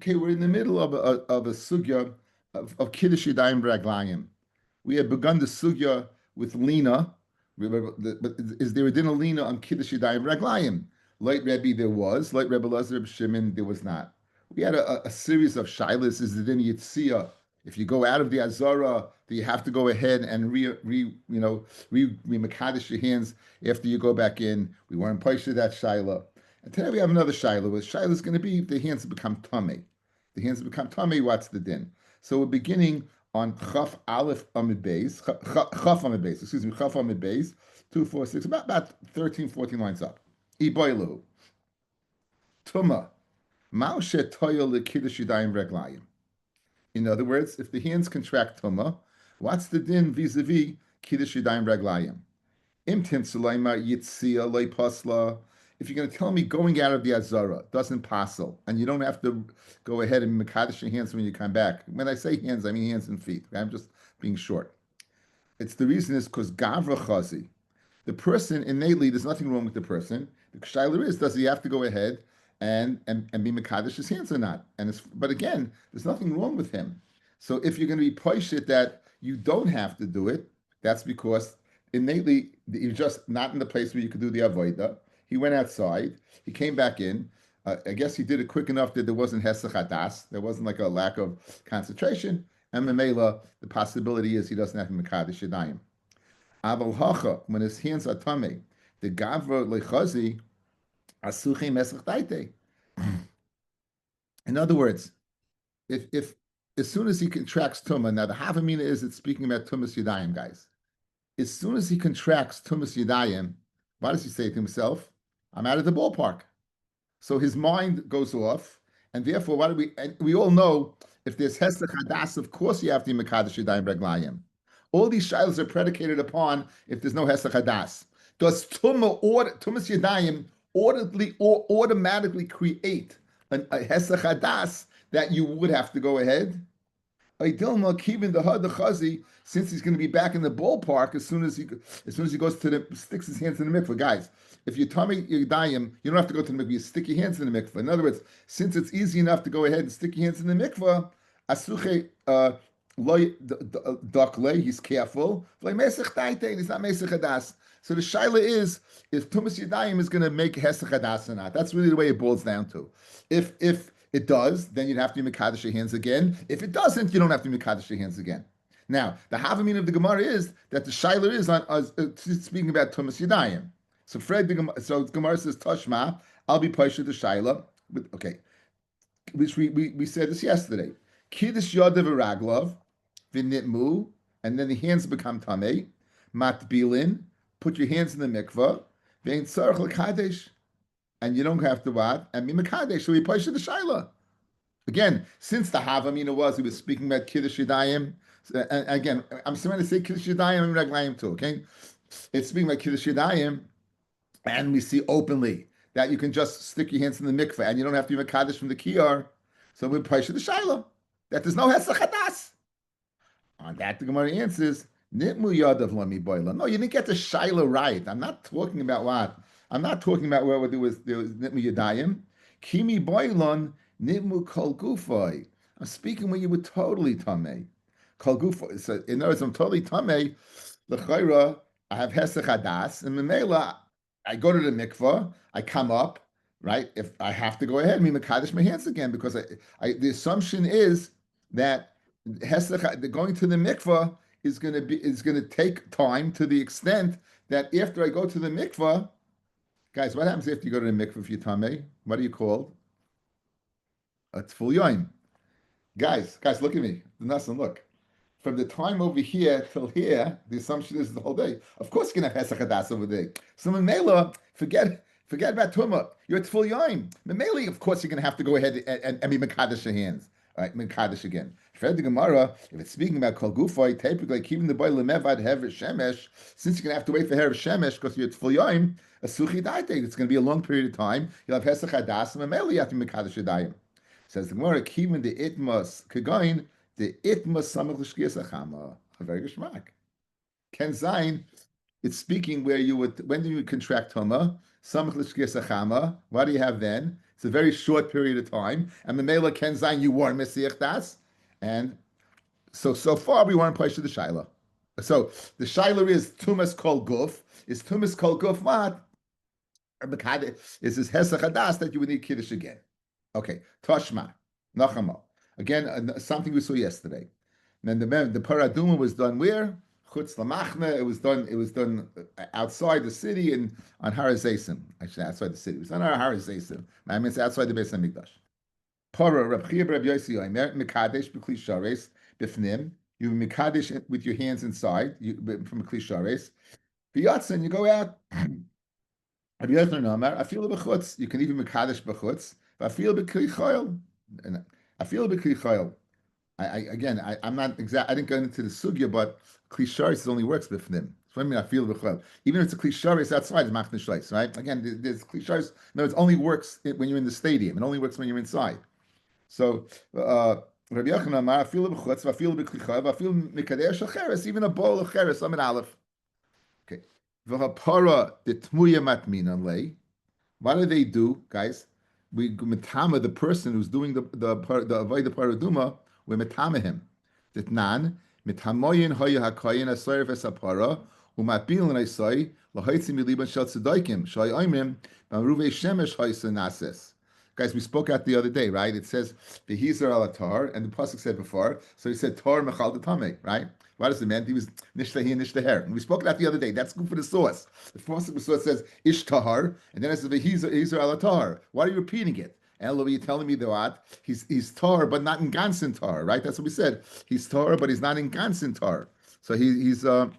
Okay, we're in the middle of a sugya of Kiddush Yadayim Raglayim. We had begun the sugya with Lina, but is there a din of Lina on Kiddush Yadayim Raglayim? Light Rebbe there was, light Rebbe Lazar Reb Shimon there was not. We had a series of shilas. Is the din Yitzia? If you go out of the Azara, do you have to go ahead and re-makadosh your hands after you go back in? We weren't pushed to that shaila. And today we have another shaila. Where shaila is going to be if the hands become tummy. The hands become tummy. What's the din? So we're beginning on Chaf Aleph Amid Beis, Chaf Amid Beis, Chaf Amid Beis, 2, 4, 6, about 13, 14 lines up. Iboilu. Tuma. Maushe Toyel Lekiddush Yadayim Reglayim. In other words, if the hands contract Tuma, what's the din vis-a-vis Kiddush Yadayim Reglayim? Imtim Sulaima Yitzia Lei Pasla. If you're going to tell me going out of the Azara doesn't passel, and you don't have to go ahead and makadosh your hands when you come back. When I say hands, I mean hands and feet. I'm just being short. It's the reason is because Gavra Chazi, the person innately, there's nothing wrong with the person. The Kshailer is, does he have to go ahead and be makadosh his hands or not? But again, there's nothing wrong with him. So if you're going to be poishit that you don't have to do it, that's because innately you're just not in the place where you could do the avodah. He went outside. He came back in. I guess he did it quick enough that there wasn't hesach hadas. There wasn't like a lack of concentration. And memela, the possibility is he doesn't have mekadosh yadayim. Aval hacha, when his hands are tamei, the gavra lechazi asuchim mesach daite. In other words, if as soon as he contracts tumah, now the havamina is it's speaking about tumas yadayim, guys. As soon as he contracts tumas yadayim, what does he say to himself? I'm out of the ballpark. So his mind goes off, and therefore, and we all know if there's hesach hadas, of course you have to be mekadosh yadayim reglayim. All these shilas are predicated upon if there's no hesach hadas. Does tumas yadayim automatically create a hesach hadas that you would have to go ahead? Since he's going to be back in the ballpark as soon as he goes to sticks his hands in the mikveh, guys. If you tummy yadayim, you don't have to go to the mikveh. You stick your hands in the mikveh. In other words, since it's easy enough to go ahead and stick your hands in the mikveh, asuche dakle, he's careful. He's not mesech hadas. So the shaila is if tumas yadayim is going to make hesach hadas or not. That's really the way it boils down to. If it does, then you'd have to be mekadosh your hands again. If it doesn't, you don't have to be mekadosh your hands again. Now, the havamin of the Gemara is that the shaila is on speaking about tumas yadayim. So the Gemara says Tashma, I'll be paisha the shaila. Okay, which we said this yesterday. Kiddush yadav v'raglav v'nitmu, and then the hands become tamei. Matbilin, put your hands in the mikvah. Vein tzarich l'kadesh. And you don't have to what? And be mekadesh, so we push the shaila. Again, since the havamina he was speaking about Kiddush Yadayim. And again, I'm trying to say Kiddush Yadayim and Raglayim too, okay? It's speaking about Kiddush Yadayim, and we see openly that you can just stick your hands in the mikveh, and you don't have to be mekadesh from the kiyar. So we push the shaila. That there's no hesach hadas. On that, the Gemara answers, Nitmu yadav lami boila. No, you didn't get the shaila right. I'm not talking about what? I'm not talking about where there was nitmu yadayim. Kimi boilon nitmu kol gufay. I'm speaking when you were totally tamei. Kol gufay. So in other words, I'm totally tamei. L'chayra, I have hesach hadas, and memela, I go to the mikvah, I come up, right? If I have to go ahead, me mekadosh my hands again because the assumption is that hesach, going to the mikvah is going to take time to the extent that after I go to the mikvah. Guys, what happens after you go to the mikveh for your tamei? What are you called? It's full yoim. Guys, look at me. Look. From the time over here till here, the assumption is the whole day. Of course, you're going to have hesach hadas over there. So Memela, forget about tumah. You're at full yoim. Memela, of course, you're going to have to go ahead and be mekadosh your hands. All right, mekadosh again. For the Gemara, if it's speaking about kol gufay, typically keeping the boy lemevad hever shemesh, since you're going to have to wait for hever shemesh because you're at full yoim, a suchi daite. It's going to be a long period of time. You'll have hesach hadas, and memeli you have to be mekadosh yadayim. Says the Gemara, keeping the itmas kegoin, the itmas samach l'shkiyas achama. A very good shmak. Ken zayin, it's speaking where you would when do you contract toma samach l'shkiyas achama? What do you have then? It's a very short period of time. And Memela Ken Zayin, you were Messiach Das. And so far we weren't placed to the Shaila. So the Shaila is Tumas Kol Guf. Is Tumas Kol Guf what? Is this Hesach Hadas that you would need Kiddush again? Okay, Toshma, Nachama. Again, something we saw yesterday. And then the Paraduma was done where? Chutz Lamachna. It was done. It was done outside the city and on Har Zaysim. Actually, outside the city. It was on Har Zaysim. I mean, it's outside the Beis Hamikdash. Para Reb Chia Reb Yossi Omer Mekadesh b'Kli Shares b'Fnim. You Mekadesh with your hands inside from a Kli Shares. V'Yatzin, you go out. Rabbi Yochanan Omer, I feel b'chutz. You can even Mekadesh b'chutz. I feel b'Kli Chayil. I feel b'Kli Chayil. I'm not exact. I didn't go into the sugya, but klisharis only works b'fnim. So I mean, I feel b'chol. Even if it's a klisharis outside, it's machne shleis, right? Again, there's klisharis. No, it only works when you're in the stadium. It only works when you're inside. So Rabbi Yochanan Amar, I feel b'chutz, I feel b'klichav, I feel mikadesh acheres, even a bowl of cheres. I'm an aleph. Okay. V'hapara the tmuya matminan lei. What do they do, guys? We metama the person who's doing the avodah paraduma. We metame him. Ditnan metamoyin hoya hakayin asoyer v'sapara umapilin asoy lahaytzim yiliban shel tzedaikim shay oimrim b'ruve shemesh haysa nases. Guys, we spoke out the other day, right? It says v'hizer alatar, and the pasuk said before. So he said tor mechal detame, right? What does it mean? He was nishtahi and nishtaher. And we spoke about the other day. That's good for the source. The pasuk source says ish tahar, and then it says v'hizer alatar. Why are you repeating it? Elo, you're telling me that what? He's tar, but not in ganzen tar, right? That's what we said. He's tar, but he's not in ganzen tar. So he's a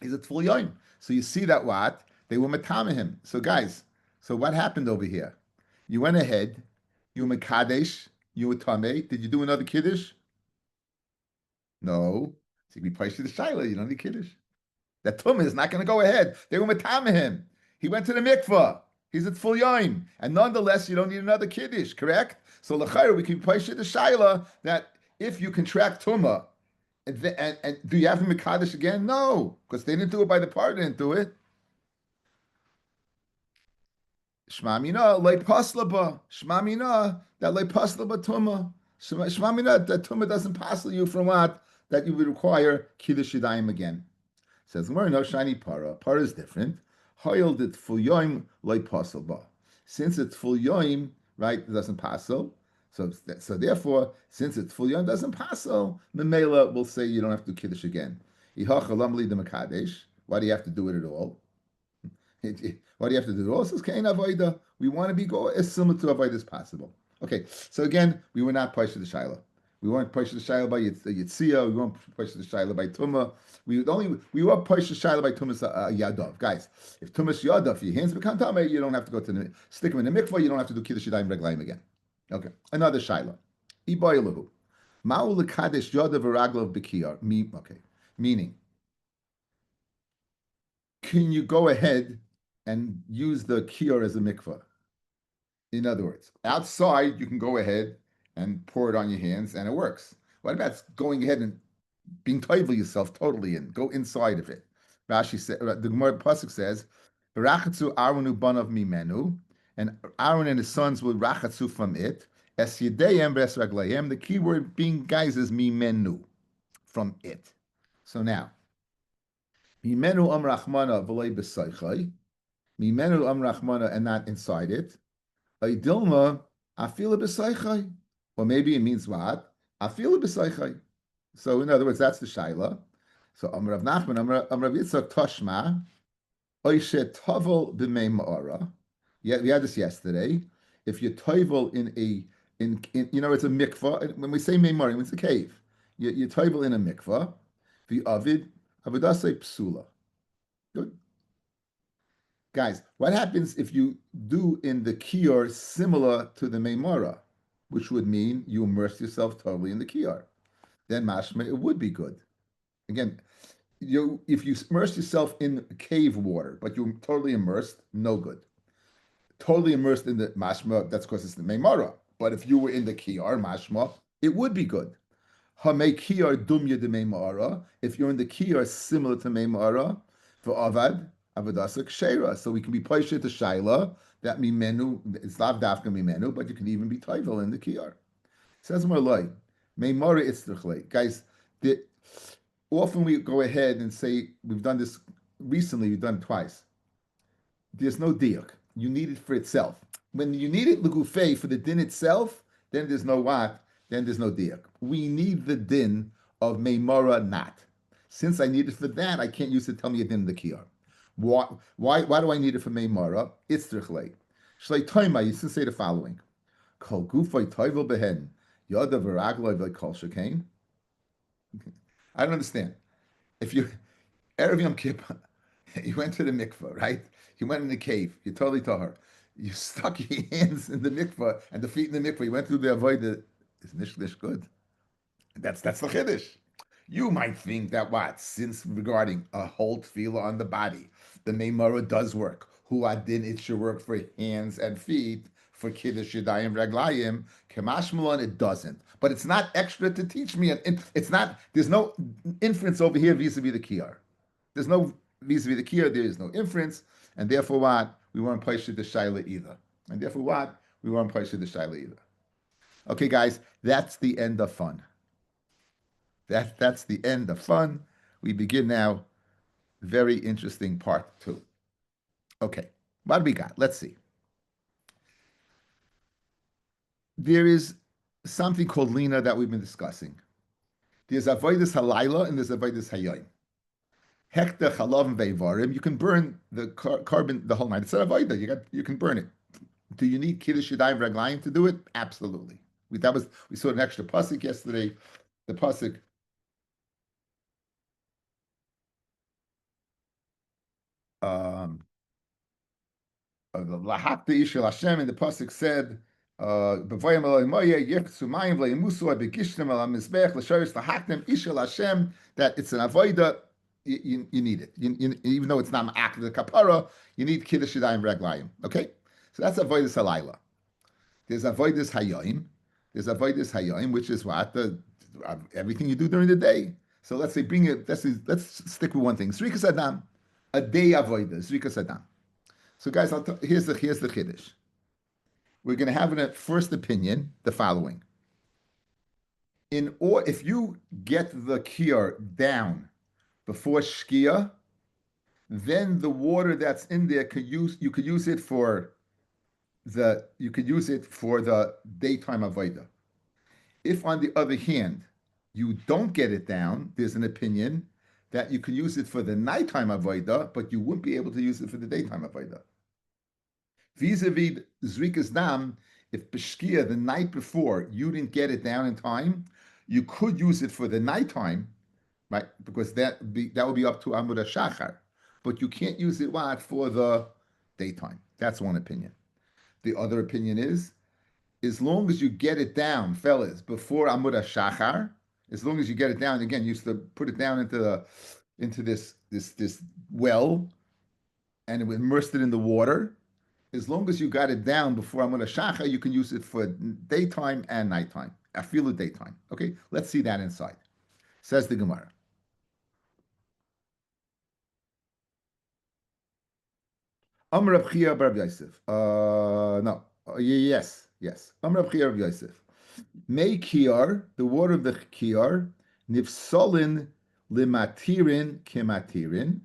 full yoim. So you see that what? They were matama him. So guys, so what happened over here? You went ahead, you were mekadesh, you were tameh. Did you do another kiddush? No. So you be placed to the shaila. You don't need kiddush. That tumah is not going to go ahead. They were matama him. He went to the mikvah. He's at full yoim, and nonetheless, you don't need another kiddush, correct? So l'chayr, we can place the shaila that if you contract tumah, and do you have him mekadesh again? No, because they didn't do it by the part, they didn't do it. Shmamina lei paslaba. Shmamina that lei paslaba tumah. Shmamina that tumah doesn't pasl you from what that you would require kiddush yadayim again. Says no shiny para. Para is different. Hoyel it full yoim loy pasalba. Since it's full yoim, right, it doesn't pasel. So therefore, since it's full yoim doesn't pasel, Memela will say you don't have to do kiddush again. Why do you have to do it at all? Why do you have to do it all? Says Kain Avoida. We want to be go as similar to Avoida as possible. Okay, so again, we were not pushed to the Shiloh. We weren't pushed to the Shiloh by Yitzia. We weren't pushed to the Shiloh by Tumah. We were pushed to the Shiloh by Tumas Yadov. Guys, if Tumas Yadov, your hands become Tameh, you don't have to go to the stick them in the mikvah. You don't have to do Kiddush Yadayim Reglaim again. Okay, another Shiloh. Iboilahu. Ma'u lekadesh Yadav v'raglav b'kiyar. Okay, meaning, can you go ahead and use the kiyar as a mikvah? In other words, outside you can go ahead and pour it on your hands, and it works. What about going ahead and being toivel yourself totally and go inside of it? Rashi said, the Gemara pasuk says, "Rachatzu Aronu banav mimenu," and Aaron and his sons will rachatzu from it. Es yedayim b'es raglayim. The key word being guys is mimenu, from it. So now, mimenu amrachmana v'lei b'saychay, mimenu amrachmana and not inside it. Dilma, afila b'saychay. Or maybe it means what? Afila b'saychay. So in other words, that's the shaila. So Amrav Nachman, Amrav Yitzchak Toshma, Oishe Tovel b'mei ma'ora. Yeah, we had this yesterday. If you tovel in it's a mikvah. When we say meimori, it's a cave. You tovel in a mikvah. The avid avidasei psula. Good. Guys, what happens if you do in the kiyar similar to the meimora, which would mean you immerse yourself totally in the kiyar? Then mashma, it would be good. Again, if you immerse yourself in cave water, but you're totally immersed, no good. Totally immersed in the mashma, that's because it's the meimora. But if you were in the kiyar mashma, it would be good. Hamei kiyar dumya de meimora. If you're in the kiyar similar to meimora, for avad avadasak sheira. So we can be placed to shaila that mimenu, it's lav dafka mimenu, but you can even be toivel in the kiyar. Says Marloi, Meimora itzrichle. Guys, often we go ahead and say, we've done this recently, we've done it twice. There's no diuk. You need it for itself. When you need it legufei for the din itself, then there's no what? Then there's no diuk. We need the din of Meimora not. Since I need it for that, I can't use it to tell me a din in the kiyar. Why do I need it for Meimora? Itzrichle. Shlei toima, you can say the following. Kol gufay toivel behen. Yoda v'ragloi v'kol shekain. I don't understand. If you Erev Yom Kippur, you went to the mikveh, right? You went in the cave. You totally tahar. You stuck your hands in the mikveh and the feet in the mikveh. You went through the avodah. Is nishlish good? That's the chiddush. You might think that what, since regarding a whole tefillah on the body, the meimara does work. Hu adin, it should work for hands and feet. For kiddush yadayim raglayim, kemashmalon, it doesn't. But it's not extra to teach me. It's not. There's no inference over here vis-a-vis the kiyar. There's no vis-a-vis the kiyar. There is no inference, and therefore what, we weren't placed the shaila either. And therefore what, we weren't placed the shaila either. Okay, guys, that's the end of fun. That's the end of fun. We begin now. Very interesting part 2. Okay, what do we got? Let's see. There is something called lina that we've been discussing. There's avodas halayla and there's avodas hayom. Hekta chalav and veivarim. You can burn the carbon the whole night. It's an avodah. You can burn it. Do you need kiddush yadayim raglayim to do it? Absolutely. We saw an extra pasuk yesterday. The pasuk. Lahakta ishel Hashem, and the pasuk said, that it's an avoida, you need it. Even though it's not ma'ak the kapara, you need kiddush yadayim raglayim. Okay, so that's avodas halayla. There's avodas hayom. There's avodas hayom, which is what everything you do during the day. So let's say let's stick with one thing. Zrikas adam, a day avoida. Zrikas adam. So guys, here's the chiddush. We're going to have in a first opinion the following. If you get the kiyar down before shkia, then the water that's in there you could use it for the daytime avodah. If on the other hand you don't get it down, there's an opinion that you can use it for the nighttime avodah, but you wouldn't be able to use it for the daytime avodah. Vis-a-vis zrikas dam, if b'shkia the night before you didn't get it down in time, you could use it for the nighttime, right? Because that would be up to Amud HaShachar, but you can't use it for the daytime. That's one opinion. The other opinion is, as long as you get it down, fellas, before Amud HaShachar, as long as you get it down, again, you used to put it down into this well, and it immersed it in the water. As long as you got it down before Amud HaShachar, you can use it for daytime and nighttime. Afilu daytime. Okay, let's see that inside. Says the Gemara. Amr Rab Chia bar Rab Yosef. Yes. Amr Rab Chia bar Rab Yosef. May kiyar, the water of the kiyar, nifsolin limatirin kimatirin.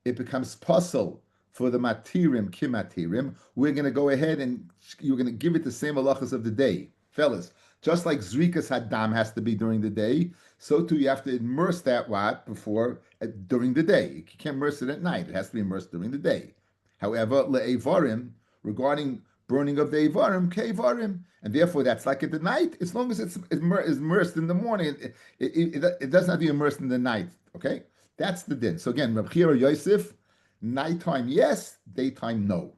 It becomes puzzle for the matirim kimatirim. We're going to go ahead and you're going to give it the same halachas of the day, fellas. Just like zrikas hadam has to be during the day, so too you have to immerse that during the day. You can't immerse it at night. It has to be immersed during the day. However, le'evarim, regarding burning of the evarim, ke'evarim, and therefore that's like at the night. As long as it's immersed in the morning, it doesn't have to be immersed in the night. Okay, that's the din. So again, Rab Chia Yosef, nighttime yes, daytime no.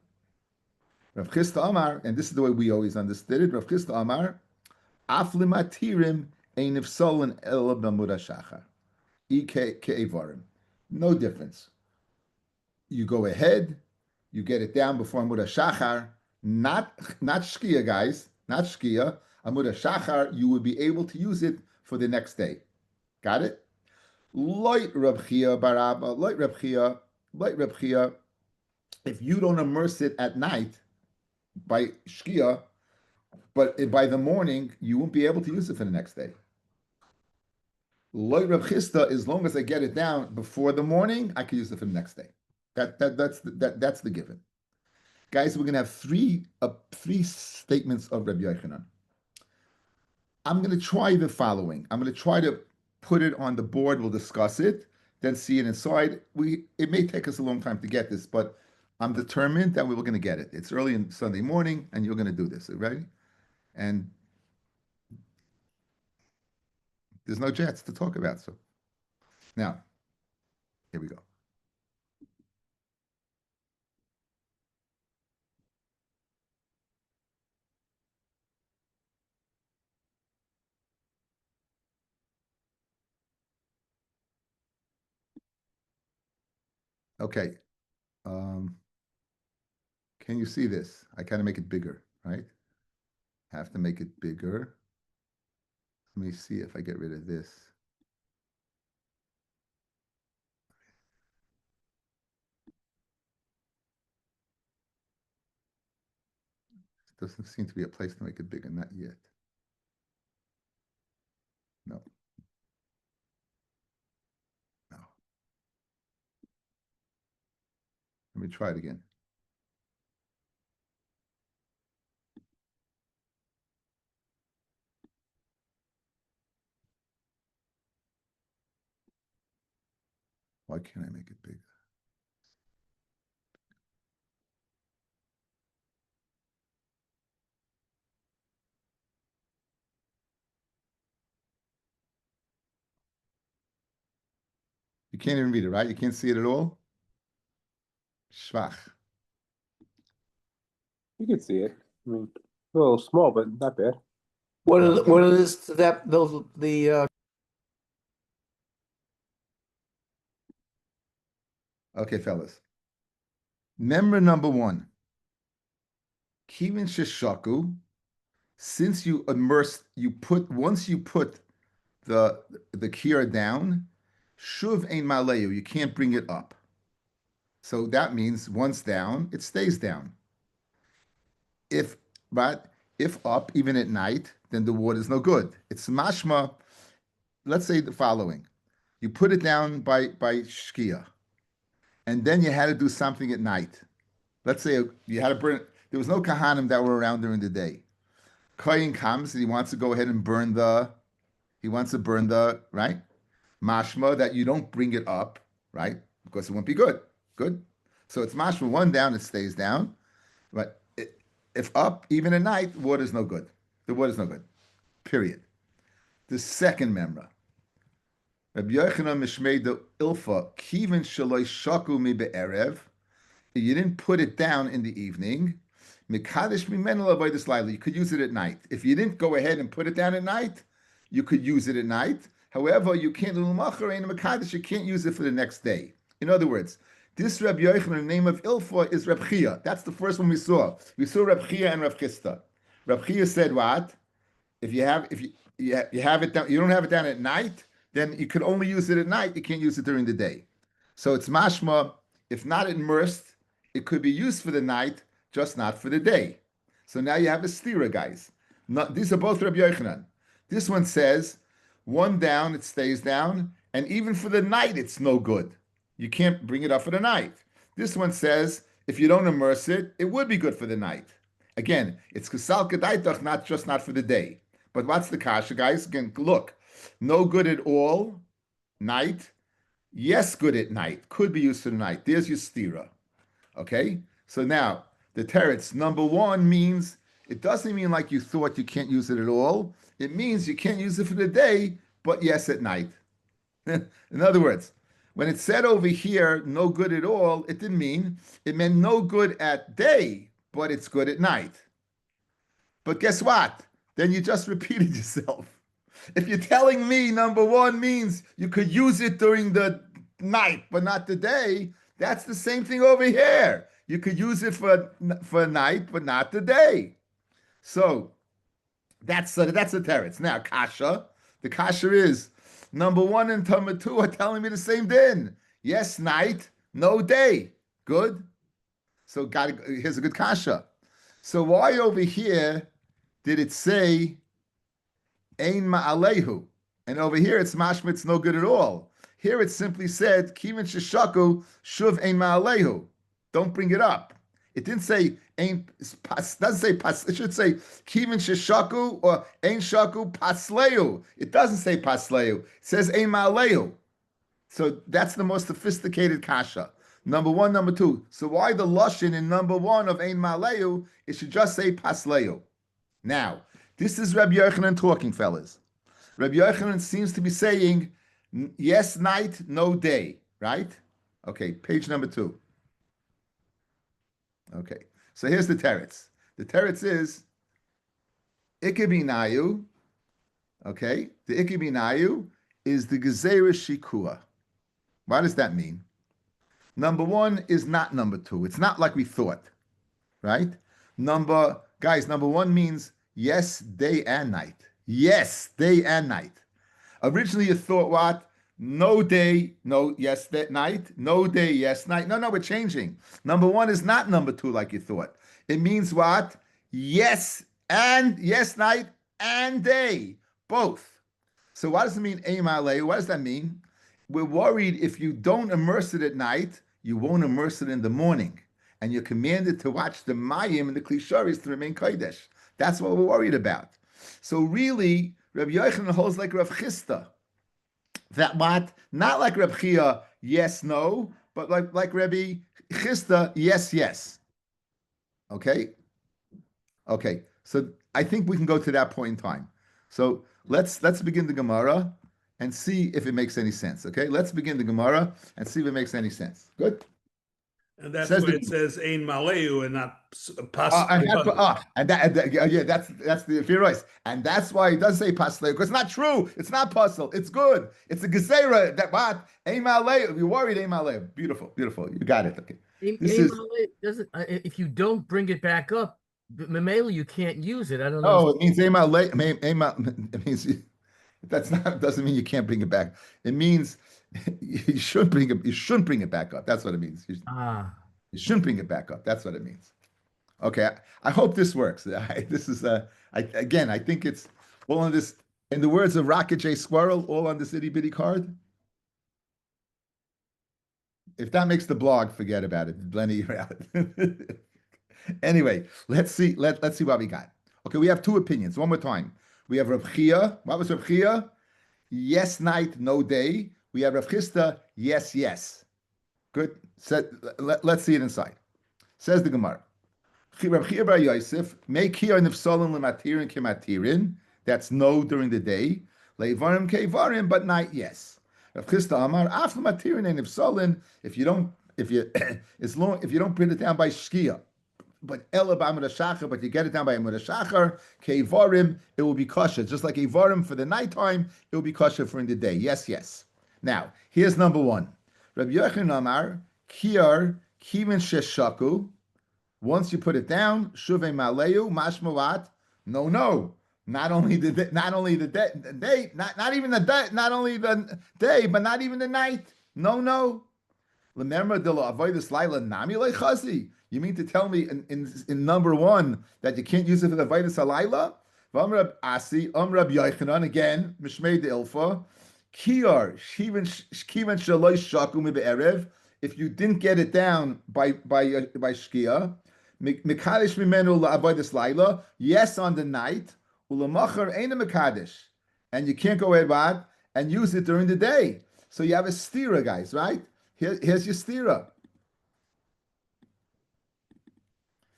Rav Chisda Amar, and this is the way we always understood it. Rav Chisda Amar, af limatirim ein nifsolin ela b'amud hashachar, ke'evarim. No difference. You go ahead, you get it down before Amud HaShachar, not shkia, guys, not shkia. Amud HaShachar, you would be able to use it for the next day. Got it? Loit Rab Chia baraba, loit Rab Chia. If you don't immerse it at night, by Shkia, but by the morning, you won't be able to use it for the next day. Loy Reb Chista, as long as I get it down before the morning, I can use it for the next day. That's the given. Guys, we're gonna have three statements of Rabbi Yochanan. I'm gonna try the following. I'm gonna try to put it on the board. We'll discuss it, then see it inside. It may take us a long time to get this, but I'm determined that we were gonna get it. It's early in Sunday morning, and you're gonna do this, right? And there's no jets to talk about. So now, here we go. Okay. Can you see this? I kind of make it bigger, right? Have to make it bigger. Let me see if I get rid of this. Doesn't seem to be a place to make it bigger, not yet. No. No. Let me try it again. Why can't I make it bigger? You can't even read it, right? You can't see it at all? Schwach. You can see it. I mean, a little small, but not bad. What is that? Okay, fellas. Member number one. Kivin Shishaku, since you once you put the kira down, shuv ein maleu, you can't bring it up. So that means once down, it stays down. If up, even at night, then the water is no good. It's mashma. Let's say the following: you put it down by shkia, and then you had to do something at night. Let's say you had to burn. There was no kahanim that were around during the day. Kohen comes and he wants to go ahead and burn the. He wants to burn the right mashma that you don't bring it up, right? Because it won't be good. Good. So it's mashma one down, it stays down. But if up, even at night, water is no good. The water is no good. Period. The second memra. Rabbi Yochanan mishmei the ilfa kivin shaloi shaku mi be'erev. You didn't put it down in the evening. Mikadosh mimenu avodas laila. You could use it at night. If you didn't go ahead and put it down at night, you could use it at night. However, you can't do makadosh. You can't use it for the next day. In other words, this Rabbi Yochanan, the name of Ilfa, is Reb Chia. That's the first one we saw. We saw Reb Chia and Reb Chista. Reb Chia said what? If you have it down, you don't have it down at night, then you could only use it at night. You can't use it during the day. So it's mashma. If not immersed, it could be used for the night, just not for the day. So now you have a stira, guys. These are both Rabbi Yochanan. This one says, one down, it stays down, and even for the night, it's no good. You can't bring it up for the night. This one says, if you don't immerse it, it would be good for the night. Again, it's kasal kedaitach, not for the day. But what's the kasha, guys? Again, look, no good at all, night. Yes, good at night. Could be used for the night. There's your stira. Okay? So now, the teretz, number one means, it doesn't mean like you thought you can't use it at all. It means you can't use it for the day, but yes, at night. In other words, when it said over here, no good at all, it didn't mean, it meant no good at day, but it's good at night. But guess what? Then you just repeated yourself. If you're telling me number one means you could use it during the night, but not the day, that's the same thing over here. You could use it for night, but not the day. So that's the teretz. Now, kasha. The kasha is, number one and number two are telling me the same din. Yes, night, no day. Good. So here's a good kasha. So why over here did it say ein ma'alehu? And over here it's mashmit's no good at all. Here it simply said kivin sheshaku shuv ein ma'alehu. Don't bring it up. It didn't say ein doesn't say pas. It should say kivin sheshaku or ein shaku pasleu. It doesn't say pasleu. It says ein ma'alehu. So that's the most sophisticated kasha. Number one, number two. So why the lashon in number one of ein ma'alehu? It should just say pasleu. Now, this is Rabbi Yochanan talking, fellas. Rabbi Yochanan seems to be saying, yes, night, no day, right? Okay, page number 2. Okay, so here's the teretz. The teretz is, ikibinayu, okay? The ikibinayu is the gezerah shikua. What does that mean? Number one is not number two. It's not like we thought, right? Number one means yes, day and night. Yes, day and night. Originally you thought what? No day, no, yes, that night. No day, yes, night. No, we're changing. Number one is not number two like you thought. It means what? Yes, night and day, both. So what does it mean, Eimalei? What does that mean? We're worried if you don't immerse it at night, you won't immerse it in the morning. And you're commanded to watch the Mayim and the Klisharis to remain Kodesh. That's what we're worried about. So really, Rabbi Yochanan holds like Rav Chisda. That what? Not like Rav Chia, yes, no, but like Rabbi Chisda, yes. Okay? Okay. So I think we can go to that point in time. So let's begin the Gemara and see if it makes any sense. Okay? Let's begin the Gemara and see if it makes any sense. Good? And that's why it says Ein Maleu and not Pas. That's the Firois. And that's why it does say Pasleu, because it's not true. It's not puzzle. It's good. It's a Gezerah that what? Ein Maleu. If you're worried, Ein Maleu. Beautiful. You got it. Okay. Doesn't if you don't bring it back up, Mamela, you can't use it. I don't know. Oh, it means Ein Maleu. It means doesn't mean you can't bring it back. It means you shouldn't bring it back up. That's what it means. You shouldn't bring it back up. That's what it means. Okay, I hope this works. This is I think it's all on this. In the words of Rocket J Squirrel, all on this itty bitty card. If that makes the blog, forget about it. Blending you out. Anyway, let's see what we got. Okay, we have two opinions. One more time. We have Rav Chia. What was Rav Chia? Yes, night, no day. We have Rav Chisda, yes. Good. Let's see it inside. Says the Gemara. Rav Chia bar Yosef, make here nifsalim lematirin kematirin. That's no during the day. Leivarim kevarim, but night, yes. Rav Chisda Amar, af lematirin and nifsalim. If you don't put it down by shkia, but ela b'amud hashachar, but you get it down by amud hashachar, kevarim, it will be kosher. Just like evarim for the nighttime, it will be kosher for in the day. Yes. Now, here's number one. Rabbi Yochanan Amar, Kiar, Kivin Sheshaku. Once you put it down, Shuvei Maleu, Mashmawat. No. Not only the day, not only even the day, but not even the night. No. Remember the avoidus laila nami lechazi. You mean to tell me in number one that you can't use it for the avoidus laila? V'amrab Asi, Amrab Yochanan again, Mishmei de Ilfa. Kiar, Kivan Shaloi Shakum Be'erev, if you didn't get it down by Shkia, Mekadesh Mimenu La'avodas Laila, yes on the night, Ulamachar Aina Mekadesh, and you can't go ahead and use it during the day. So you have a stira, guys, right? Here's your stira.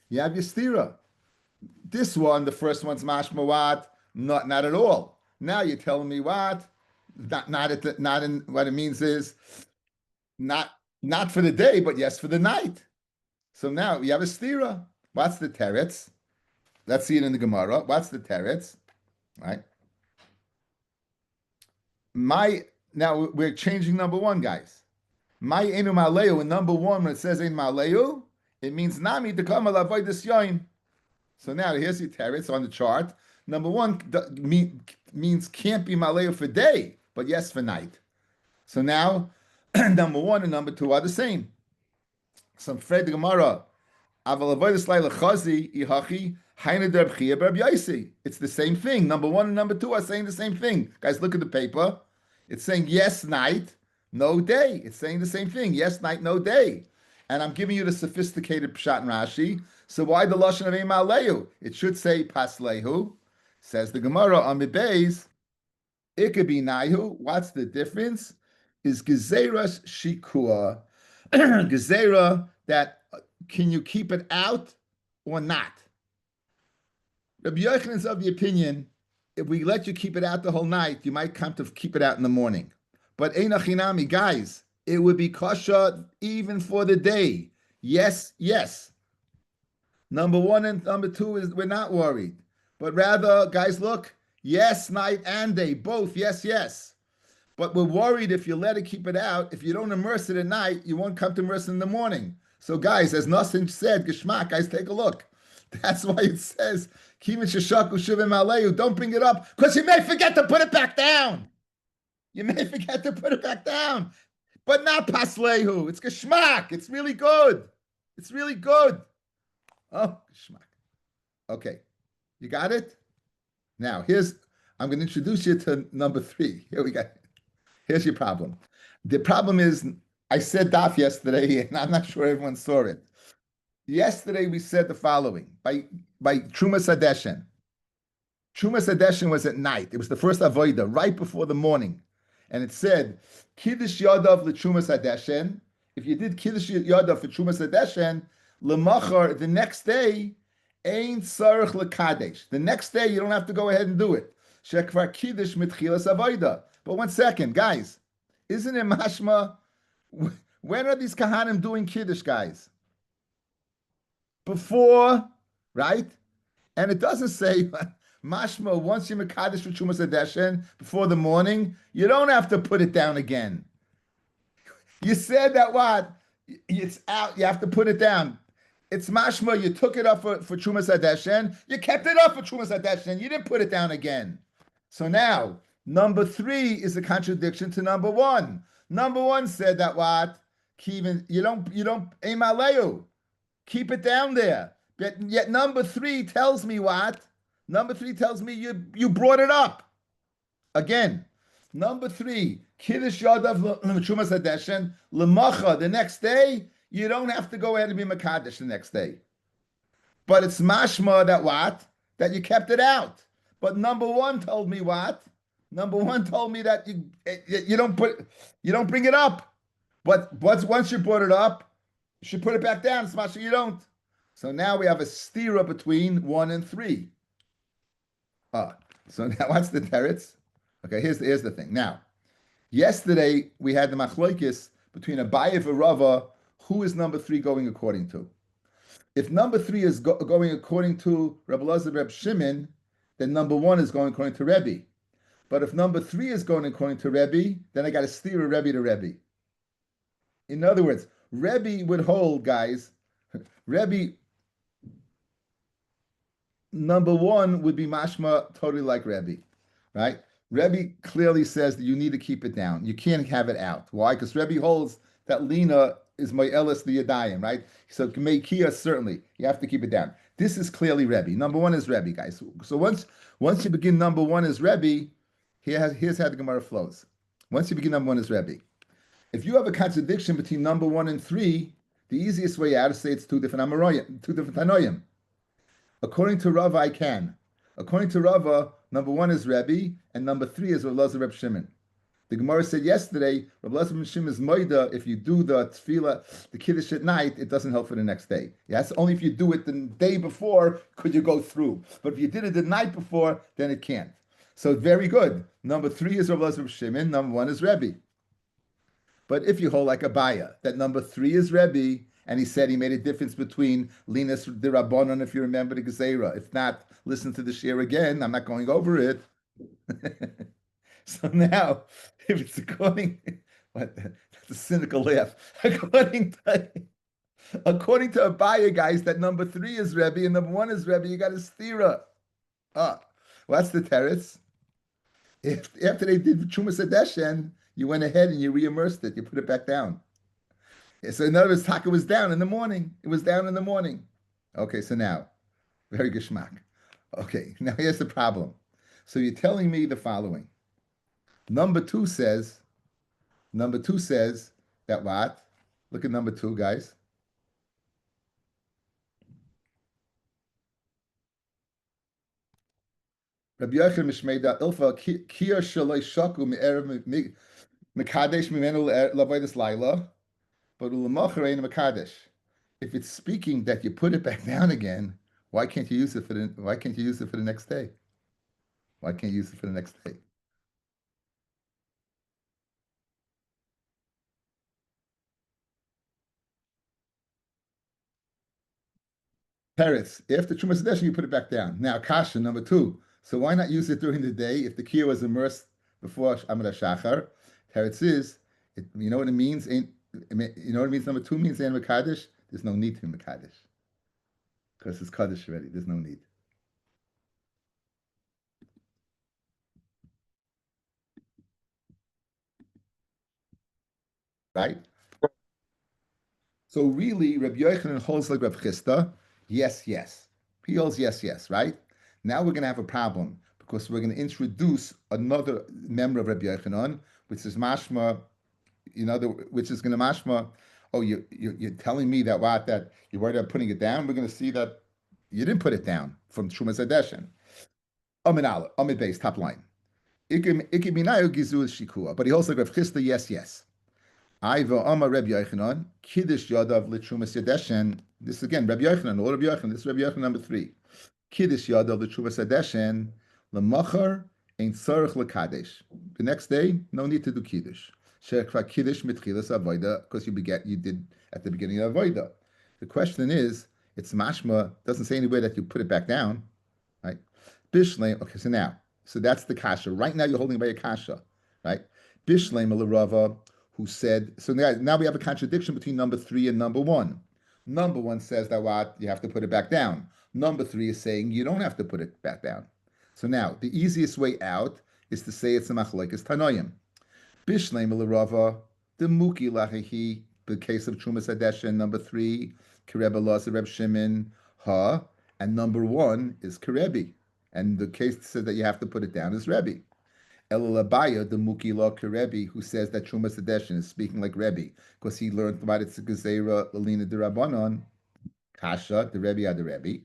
You have your stira. This one, the first one's mashmawat, not at all. Now you're telling me what? Not in what it means is not for the day, but yes for the night. So now we have a stira. What's the teretz? Let's see it in the Gemara. What's the teretz? Right. Now we're changing number one, guys. My enu maleu in number one when it says in maleu, it means nami to come avoid this yoin. So now here's your teretz on the chart. Number one means can't be maleu for day, but yes for night. So now, number one and number two are the same. Some Fred Gemara, It's the same thing. Number one and number two are saying the same thing. Guys, look at the paper. It's saying yes, night, no day. It's saying the same thing. Yes, night, no day. And I'm giving you the sophisticated Pshat and Rashi. So why the Lashon of Eimalehu? It should say Paslehu. Says the Gemara on Mibeis. It could be Nahu. What's the difference? Is Gezeras Shikua. Gezerah that can you keep it out or not? Rabbi Yochanan is of the opinion, if we let you keep it out the whole night, you might come to keep it out in the morning. But Einachinami, guys, it would be kosher even for the day. Yes, yes. Number one and number two is we're not worried. But rather, guys, look, yes, night and day, both, yes, yes. But we're worried if you let it keep it out, if you don't immerse it at night, you won't come to immerse it in the morning. So guys, as Nassim said, Geshmak, guys, take a look. That's why it says, Kivin Sheshaku Shuvim Aleyu, don't bring it up, because you may forget to put it back down. You may forget to put it back down. But not Paslehu. It's Geshmak. It's really good. It's really good. Oh, Geshmak. Okay. You got it? Now, I'm going to introduce you to number 3. Here we go. Here's your problem. The problem is, I said Daf yesterday, and I'm not sure everyone saw it. Yesterday, we said the following. By Trumas Hadeshen. Trumas Hadeshen was at night. It was the first Avodah, right before the morning. And it said, Kiddush Yadav l'Trumas Hadeshen. If you did Kiddush Yadav for Trumas Hadeshen, l'machar, the next day, Ein Tzarech l'Kadesh. The next day, you don't have to go ahead and do it. Shekvar Kiddush mitchilas Avodah. But 1 second, guys. Isn't it mashma? When are these Kahanim doing Kiddush, guys? Before, right? And it doesn't say mashma, once you Mekadesh for Trumas Hadeshen, before the morning, you don't have to put it down again. You said that what? It's out, you have to put it down. It's mashma, you took it up for Trumas Hadeshen, you kept it up for Trumas Hadeshen, you didn't put it down again. So now, number 3 is a contradiction to number 1. Number 1 said that what? Kivin, you don't, Eimaleu. Keep it down there. But yet number 3 tells me what? Number 3 tells me you brought it up. Again, number 3, Kiddush Yadav L'Trumas Hadeshen, L'macha, the next day, you don't have to go ahead and be Mekadesh the next day. But it's mashma that what? That you kept it out. But number 1 told me what? Number 1 told me that you don't bring it up. But once you brought it up, you should put it back down. It's mashma you don't. So now we have a stira between 1 and 3. So now what's the teretz? Okay, here's the thing. Now, yesterday we had the machloikis between Abaye and Rava. Who is number 3 going according to? If number 3 is going according to Rabbi Elazar Reb Shimon, then number 1 is going according to Rebbe. But if number 3 is going according to Rebbe, then I got to steer a Rebbe to Rebbe. In other words, Rebbe would hold, guys, Rebbe, number 1 would be mashma totally like Rebbe, right? Rebbe clearly says that you need to keep it down. You can't have it out. Why? Because Rebbe holds that Lina is Mo'elis the Yadayim, right? So Meikia, certainly, you have to keep it down. This is clearly Rebbe. Number 1 is Rebbe, guys. So once you begin number 1 is Rebbe, here's how the Gemara flows. Once you begin number 1 is Rebbe. If you have a contradiction between number 1 and 3, the easiest way out is to say it's 2 different Amoraim, 2 different Tanoim. According to Rava, I can. According to Rava, number 1 is Rebbe, and number 3 is Rabbi Elazar Reb Shimon. The Gemara said yesterday, Rabbi Elazar Reb Shimon is moida. If you do the tefillah, the kiddush at night, it doesn't help for the next day. Yes, only if you do it the day before could you go through. But if you did it the night before, then it can't. So very good. Number 3 is Rabbi Elazar Reb Shimon. Number 1 is Rebbe. But if you hold like Abaya, that number 3 is Rebbe, and he said he made a difference between Linas the Rabbanon, if you remember the Gezerah. If not, listen to the shir again. I'm not going over it. So now, if it's according, that's a cynical laugh. According to Abaya, guys, that number 3 is Rebbe and number 1 is Rebbe. You got a stira. What's the teretz? If after they did Trumas Hadeshen, you went ahead and you re-immersed it. You put it back down. So in other words, Taka was down in the morning. It was down in the morning. Okay, so now, very geschmack. Okay, now here's the problem. So you're telling me the following. Number two says that what? Look at number two, guys. Rabbi Yochanan Mishmeida Ilfa Kiyar Shaloi Shaku Me'erev Mekadesh Mimenu Lavodas Laila, but Ulamacher Ein Mekadesh. If it's speaking that you put it back down again, why can't you use it for the next day? Why can't you use it for the next day? Teretz, after Trumas Hadeshin, you put it back down. Now, Kasha, number two. So why not use it during the day if the kiyah was immersed before Amud HaShachar? Teretz is, you know what it means? You know what it means? Number two means Ein Mekadesh. There's no need to be Mekadesh. Because it's Kaddish already. There's no need. Right? So really, Rabbi Yochanan holds like Rav Chisda. Yes, yes. He holds yes, yes, right? Now we're going to have a problem because we're going to introduce another member of Rabbi Yochanan, which is mashma, which is going to mashma. Oh, you're telling me that that you're worried about putting it down? We're going to see that you didn't put it down from Trumas Hadeshin. Amid base, top line. But he holds like Rav Chisda, yes, yes. Aiva Amar Rabbi Yochanan, Kiddush Yadav L'Trumas Yadeshen. This again, Rabbi Yochanan, all Rabbi Yochanan. This is Rabbi Yochanan number 3. Kiddush Yadav L'Trumas Yadeshen, L'Machar Ein Tzarech L'Kadesh. The next day, no need to do Kiddush. She'ekva Kiddush Mitchilas Avoda, because you did at the beginning of Avoda. The question is, it's mashma, doesn't say anywhere that you put it back down, right? Bishleim, okay, so that's the kasha. Right now you're holding by a kasha, right? Bishleim L'Rava, who said, so now we have a contradiction between number 3 and number 1. Number 1 says that what? You have to put it back down. Number 3 is saying you don't have to put it back down. So now, the easiest way out is to say it's a machlokes tanoim. Bishleim l'rava, the muki lachihi, the case of Trumas Hadeshin, number 3, Kereba Los Reb Shimon, ha, and number 1 is Kerebi. And the case that says that you have to put it down is Rebbe. Elabaya, the Mukila Rebbe, who says that Trumas Hadeshin is speaking like Rebbe, because he learned about it Gezerah Lalina de Rabbanon, Kasha, the Rebbe are the Rebbe.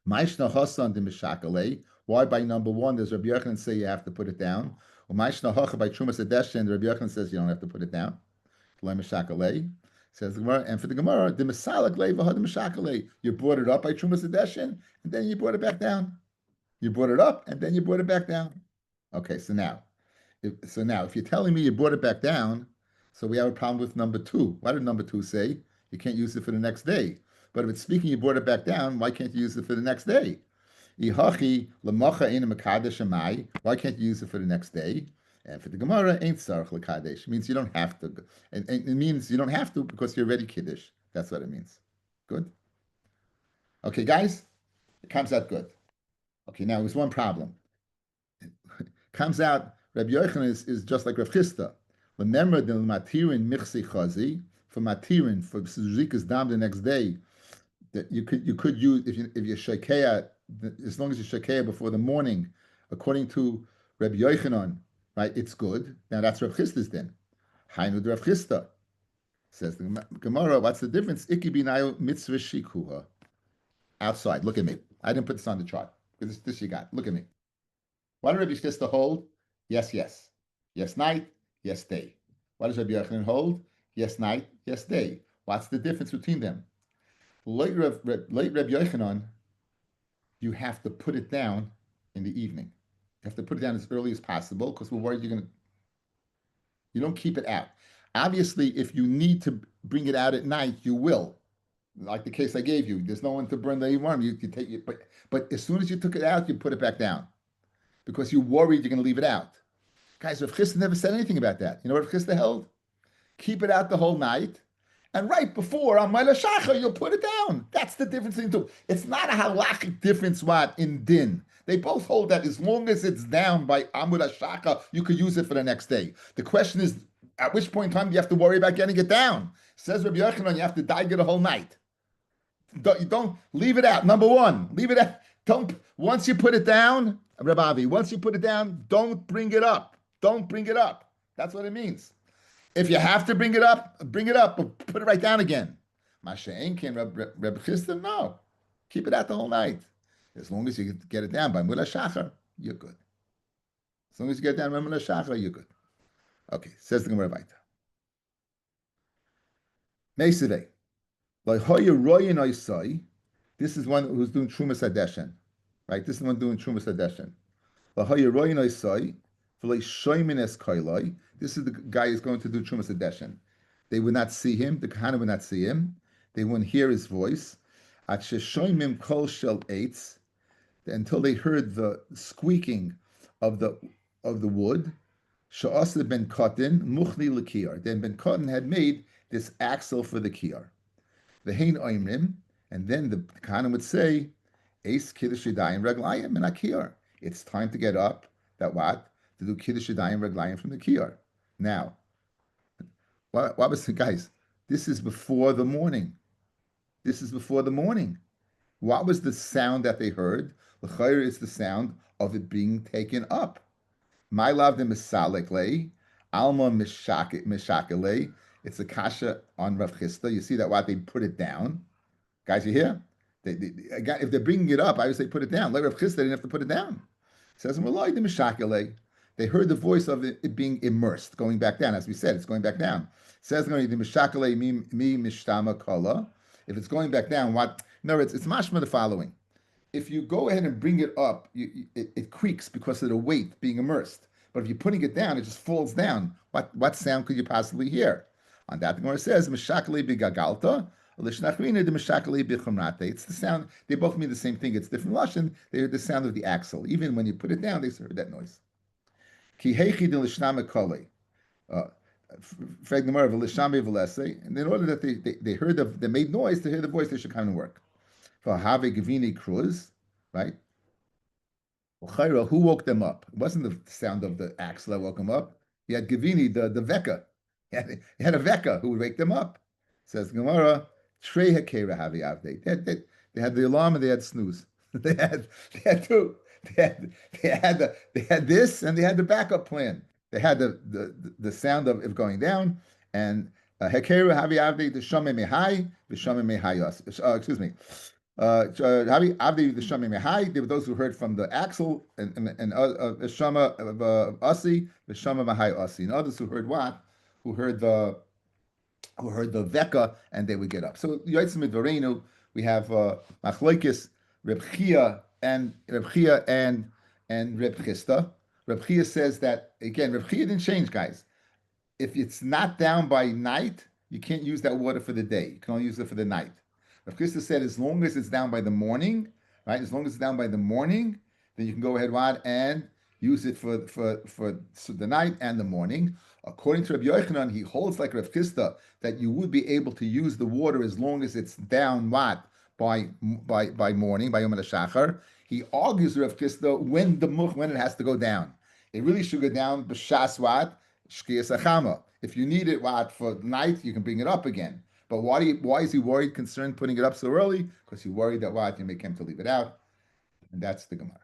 Maishna Hasan de Mishakale. Why by number 1 does Rabbi Yochanan say you have to put it down? Or Maishna Hacha by Trumas Hadeshin, Rabbi Yochanan says you don't have to put it down. Mishakale. Says the Gemara, and for the Gemara, the Masalak Levaha the Mishakale. You brought it up by Trumas Hadeshin, and then you brought it back down. You brought it up, and then you brought it back down. Okay, so now, if you're telling me you brought it back down, so we have a problem with number 2. Why did number 2 say you can't use it for the next day? But if it's speaking you brought it back down, why can't you use it for the next day? Why can't you use it for the next day? And for the Gemara, ain't sarach l'kadesh. It means you don't have to. And it means you don't have to because you're already kiddush. That's what it means. Good? Okay, guys? It comes out good. Okay, now there's one problem. Comes out, Rabbi Yochanan is just like Rav Chisda. Remember the matirin michsi chazi, for matirin, for zuzikas dam the next day, that you could use if you shekeah, as long as you shekeah before the morning, according to Rabbi Yochanan, right? It's good. Now that's Rav Chisda's din. Hainu Rav Chisda says the Gemara. What's the difference? Iki binayu mitzvah shikuha. Outside, look at me. I didn't put this on the chart because this you got. Look at me. Why does Rabbi Chisda hold? Yes, yes. Yes, night. Yes, day. Why does Rabbi Yochanan hold? Yes, night. Yes, day. What's the difference between them? Late Rabbi Yochanan, you have to put it down in the evening. You have to put it down as early as possible because we're worried you don't keep it out. Obviously, if you need to bring it out at night, you will. Like the case I gave you. There's no one to burn the worm. You take it, but as soon as you took it out, you put it back down. Because you're worried you're going to leave it out. Guys, Rav Chisda never said anything about that. You know what Rav Chisda held? Keep it out the whole night, and right before on Ma'ila Shachar, you'll put it down. That's the difference in the two. It's not a halachic difference in din. They both hold that as long as it's down by Amud HaShachar, you could use it for the next day. The question is, at which point in time do you have to worry about getting it down? Says Rabbi Yochanan, you have to daig it the whole night. don't leave it out. Number one, leave it out. Don't once you put it down, Rabbi. Once you put it down, don't bring it up. Don't bring it up. That's what it means. If you have to bring it up, but put it right down again. Masha'en can Reb Chisda, no. Keep it out the whole night. As long as you get it down by Mula Shachar, you're good. As long as you get it down by Mula Shachar, you're good. Okay, says the Gemara Vaita. Meisivei. This is one who's doing Trumas Hadeshen. Right? This is the one doing Trumas Hadeshen. This is the guy who's going to do Trumas Hadeshen. They would not see him. The Kahana would not see him. They wouldn't hear his voice. Until they heard the squeaking of the wood. Sha'asa ben Kotin muchli l'kiyar. Then Ben Kotin had made this axle for the kiyar. V'hein oimrim, and then the Kahana would say, Eis kiddush yadayim raglayim min hakiyar. It's time to get up. That what? To do kiddush yadayim raglayim from the kiyar. Now, what was the guys? This is before the morning. This is before the morning. What was the sound that they heard? L'chayr is the sound of it being taken up. My love the misalekle, alma mishakele. It's a kasha on Rav Chisda. You see that what they put it down, guys. You hear? If they're bringing it up, I would say put it down. Like Rav Chisda didn't have to put it down. It says the mishakele. They heard the voice of it being immersed, going back down. As we said, it's going back down. It says the mishakele mi mishtama kala. If it's going back down, what? No, it's mashma the following. If you go ahead and bring it up, it creaks because of the weight being immersed. But if you're putting it down, it just falls down. What sound could you possibly hear? On that, the Gemara says, "Mishakli bigagalta, lishnachrina de mishakli bichumrate." It's the sound. They both mean the same thing. It's different lashon. They heard the sound of the axle. Even when you put it down, they heard that noise. Ki heichi de lishname kole. And in order that they heard they made noise to hear the voice, they should come and work. For have givini cruz, right? Who woke them up? It wasn't the sound of the axle that woke them up. He had givini, the veka. He had a veka who would wake them up. Says Gemara, Trey hakera havi avde. They had the alarm and they had snooze. They had two. They had this and they had the backup plan. They had the sound of it going down and hakera havi avde the shame mehai the shame mehayos. Excuse me. Havi avde the shame mehai. They were those who heard from the axle and shama asi the shama mahai asi. And others who heard what? Who heard the veka, and they would get up. So Yotzim Midvarenu, we have Machlokes, Reb Chia and Reb Chisda. Reb Chia says that again. Reb Chia didn't change, guys. If it's not down by night, you can't use that water for the day. You can only use it for the night. Reb Chisda said as long as it's down by the morning, right? As long as it's down by the morning, then you can go ahead and use it for the night and the morning. According to Rabbi Yochanan, he holds like Rav Chisda that you would be able to use the water as long as it's down what by morning by Yom HaShachar. He argues Rav Chisda when it has to go down. It really should go down b'shas what shkiyas achama. If you need it what for night, you can bring it up again. But why is he worried, concerned putting it up so early? Because he's worried that what you make him to leave it out, and that's the Gemara.